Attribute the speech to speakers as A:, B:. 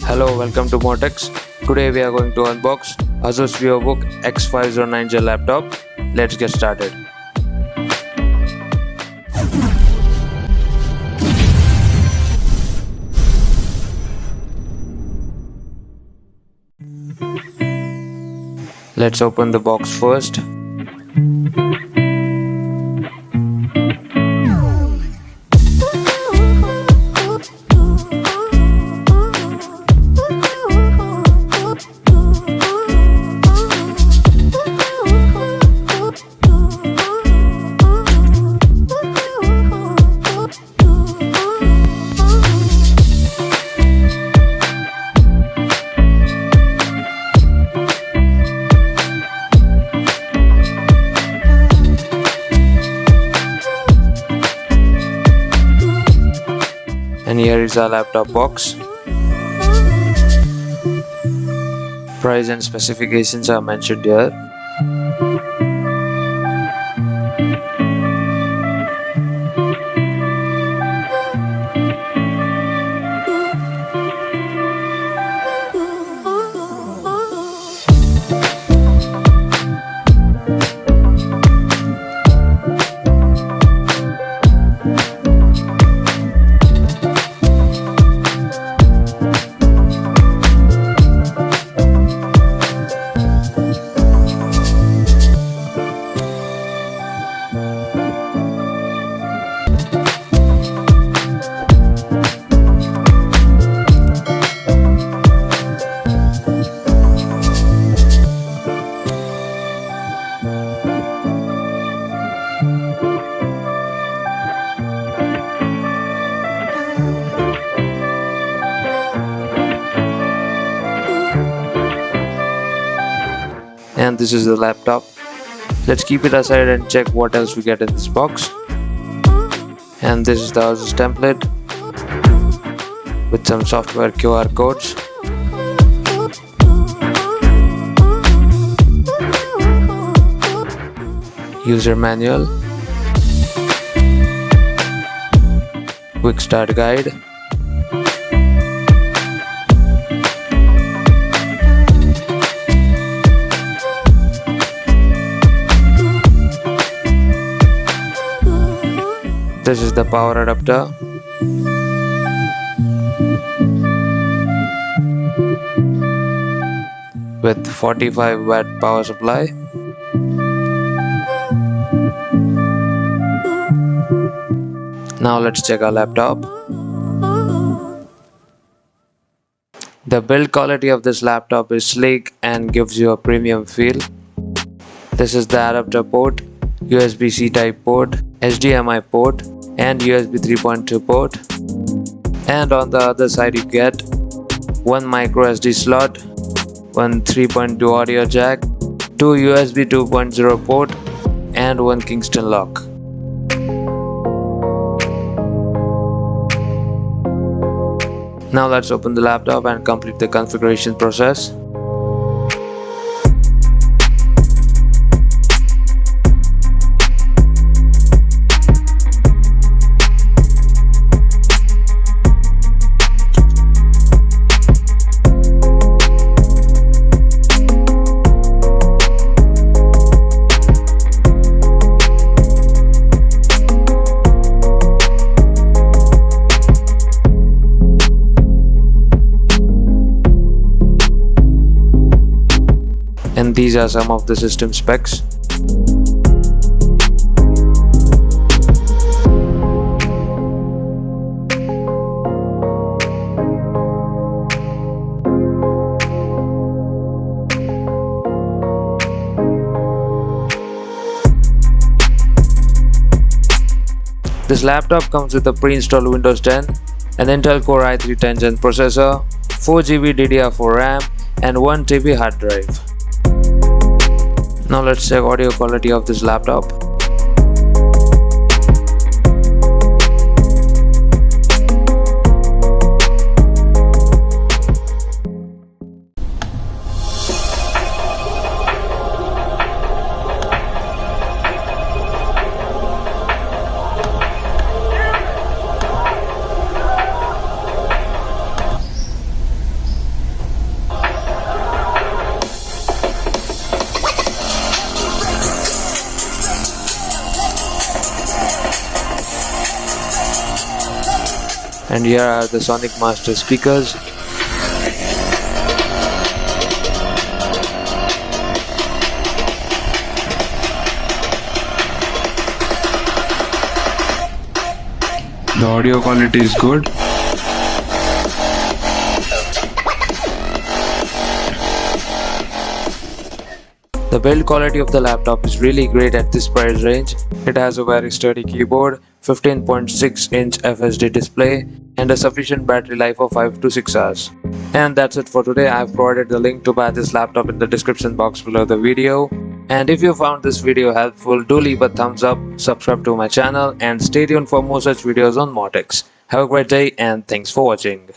A: Hello, welcome to MORTEX. Today we are going to unbox Asus X509J laptop. Let's get started. Let's open the box first. And here is our laptop box. Price and specifications are mentioned here. And this is the laptop. Let's keep it aside and check what else we get in this box. And this is the Asus template with some software QR codes. User manual, quick start guide, this is the power adapter, with 45 watt power supply. Now let's check our laptop. The build quality of this laptop is sleek and gives you a premium feel. This is the adapter port, USB-C type port, HDMI port and USB 3.2 port. And on the other side you get one micro SD slot, one 3.2 audio jack, two USB 2.0 port and one Kingston lock. Now let's open the laptop and complete the configuration process. And these are some of the system specs. This laptop comes with a pre-installed Windows 10, an Intel Core i3 10th processor, 4GB DDR4 RAM and 1TB hard drive. Now let's check audio quality of this laptop. And here are the Sonic Master speakers.
B: The audio quality is good.
A: The build quality of the laptop is really great at this price range. It has a very sturdy keyboard, 15.6-inch FHD display, and a sufficient battery life of 5 to 6 hours. And that's it for today. I've provided the link to buy this laptop in the description box below the video. And if you found this video helpful, do leave a thumbs up, subscribe to my channel, and stay tuned for more such videos on MORTEX. Have a great day and thanks for watching.